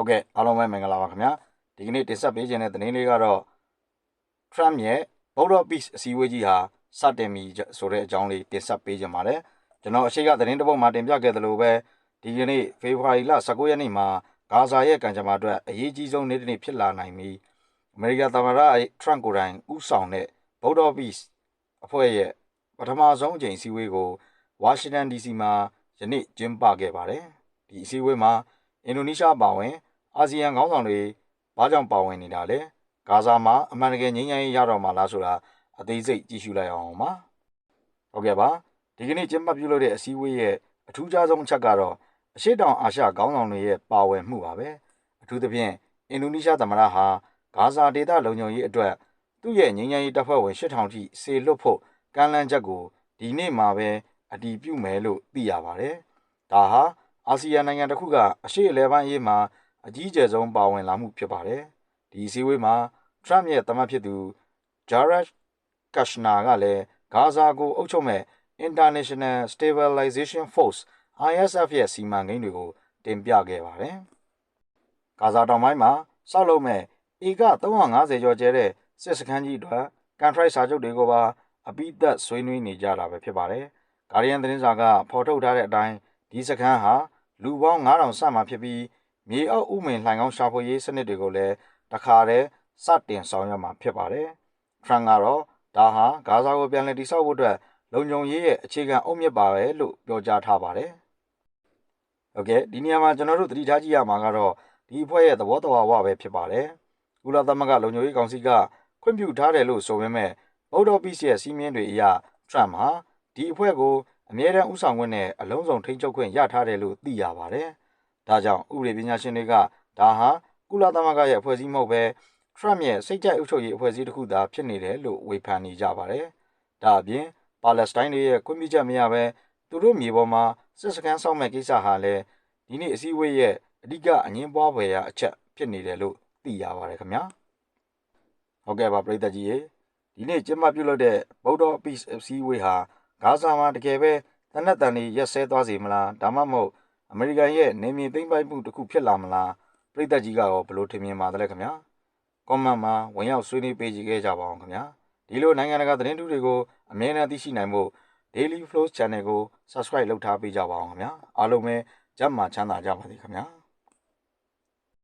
ဟုတ်ကဲ့အားလုံးပဲမင်္ဂလာပါခင်ဗျာဒီကနေ့တင်ဆက်ပေးခြင်းတဲ့သတင်းလေးကတော့ Trump ရဲ့ Board of Peace အစည်းအဝေးကြီးဟာစတင်ပြီဆိုတဲ့အကြောင်းလေးတင်ဆက်ပေးခြင်းပါတယ်ကျွန်တော်အရှိကသတင်းတစ်ပုဒ်မှာတင်ပြခဲ့သလိုပဲဒီကနေ့ဖေဖော်ဝါရီလ19ရက်နေ့မှာဂါဇာရဲ့ကံကြမ္မာအတွက်အရေးကြီးဆုံးနေ့တစ်နေ့ဖြစ်လာနိုင်ပြီးအမေရိကန်သမ္မတ Trump ကိုယ်တိုင်ဦးဆောင်တဲ့ Board of Peace အဖွဲ့ရဲ့ပထမဆုံးအကြိမ်အစည်းအဝေးကိုဝါရှင်တန် DC မှာယနေ့ကျင်းပခဲ့ပါတယ်ဒီအစည်းအဝေးမှာအင်ဒိုနီးရှားပါဝင်အာဆီယံခေါင်းဆောင်တွေဘာကြောင့်ပါဝင်နေတာလဲဂါဇာမှာအမှန်တကယ်ငြိမ်းချမ်းရေးရတော့မှာလားဆိုတာအသေးစိတ်ကြည့်ရှုလိုက်အောင်ပါဟုတ်ကဲ့ပါဒီကနေ့ကျင်းပပြုလုပ်တဲ့အစည်းအဝေးရဲ့အထူးခြားဆုံးအချက်ကတော့အရှေ့တောင်အာရှခေါင်းဆောင်တွေရဲ့ပါဝင်မှုပါပဲအထူးသဖြင့်အင်ဒိုနီးရှားသမ္မတဟာဂါဇာဒေသလုံခြုံရေးအတွက်သူ့ရဲ့ငြိမ်းချမ်းရေးတပ်ဖွဲ့ဝင်8000ထိစေလွှတ်ဖို့ကမ်းလှမ်းချက်ကိုဒီနေ့မှာပဲအတည်ပြုမယ်လို့သိရပါတယ်ဒါဟာအာဆီယံနိုင်ငံတစ်ခုကအရှေ့အလယ်ပိုင်းအရေးမှာအကြီးအကျယ်ဆုံးပါဝင်လာမှုဖြစ်ပါတယ်ဒီအစည်းအဝေးမှာ Trump ရဲ့သမ္မတဖြစ်သူ Jared Kushner ကလည်းဂါဇာကိုအုပ်ချုပ်မဲ့ International Stabilization Force ISF ရဲ့စီမံကိန်းတွေကိုတင်ပြခဲ့ပါတယ်ဂါဇာတောင်ပိုင်းမှာဆောက်လုပ်မဲ့ဧက350ကျော်ကျဲတဲ့စစ်စခန်းကြီးအတွက်ကန်ထရိုက်စာချုပ်တွေကိုပါအပိသက်ဆွေးနွေးနေကြတာပဲဖြစ်ပါတယ်ဂါရီယန်သတင်းစာကဖော်ထုတ်ထားတဲ့အတိုင်းဒီစခန်းဟာလူပေါင်း9000ဆမှဖြစ်ပြီးမြေအောက်ဥမင်လှိုင်ကောင်းရှာဖွေရေးစနစ်တွေကိုလည်းတခါတည်းစတင်ဆောင်ရွက်မှာဖြစ်ပါတယ်။ Trump ကတော့ဒါဟာဂါဇာကိုပြန်လည်တည်ဆောက်ဖို့အတွက်လုံခြုံရေးရဲ့အခြေခံအုတ်မြစ်ပါပဲလို့ပြောကြားထားပါတယ်။ဟုတ်ကဲ့ဒီနေရာမှာကျွန်တော်တို့သတိထားကြည့်ရမှာကတော့ဒီအဖွဲ့ရဲ့သဘောတရားဝပဲဖြစ်ပါတယ်။ကုလသမဂ္ဂလုံခြုံရေးကောင်စီကခွင့်ပြုထားတယ်လို့ဆိုပေမဲ့ Board of Peace ရဲ့စီမင်းတွေအရ Trump ဟာဒီအဖွဲ့ကိုအမြဲတမ်းဥဆောင်ခွင့်နဲ့အလုံးစုံထိန်းချုပ်ခွင့်ရထားတယ်လို့သိရပါတယ်။ဒါကြောင့်ဥပဒေပညာရှင်တွေကဒါဟာကုလသမဂ္ဂရဲ့အဖွဲ့အစည်းမဟုတ်ဘဲ Trump ရဲ့စိတ်ကြိုက်အုပ်ချုပ်ရေးအဖွဲ့အစည်းတစ်ခုသာဖြစ်နေတယ်လို့ဝေဖန်နေကြပါတယ်။ဒါအပြင်ပါလက်စတိုင်းတွေရဲ့ခွင့်ပြုချက်မရဘဲသူတို့မြေပေါ်မှာစစ်စခန်းဆောက်မဲ့ကိစ္စဟာလည်းဒီနေ့အစည်းအဝေးရဲ့အဓိကအငင်းပွားဖွယ်ရာအချက်ဖြစ်နေတယ်လို့သိရပါတယ်ခင်ဗျာ။ဟုတ်ကဲ့ပါပရိသတ်ကြီးရေဒီနေ့ကျင်းပပြုလုပ်တဲ့ Board of Peace အစည်းအဝေးဟာဂါဇာမှာတကယ်ပဲတနက်တန်တွေရက်စဲသွားစေမလားဒါမှမဟုတ်အမေရိကန်ရဲ့နေမြေသိမ်းပိုက်မှုတစ်ခုဖြစ်လာမလားပရိသတ်ကြီးကရောဘယ်လိုထင်မြင်ပါသလဲခင်ဗျာကွန်မန့်မှာဝင်ရောက်ဆွေးနွေးပေးကြခဲ့ကြပါအောင်ခင်ဗျာဒီလိုနိုင်ငံတကာသတင်းတူးတွေကိုအမြဲတမ်းသိရှိနိုင်ဖို့ Daily Flows Channel ကို Subscribe လုပ်ထားပေးကြပါအောင်ခင်ဗျာအားလုံးပဲကျန်းမာချမ်းသာကြပါစေခင်ဗျာ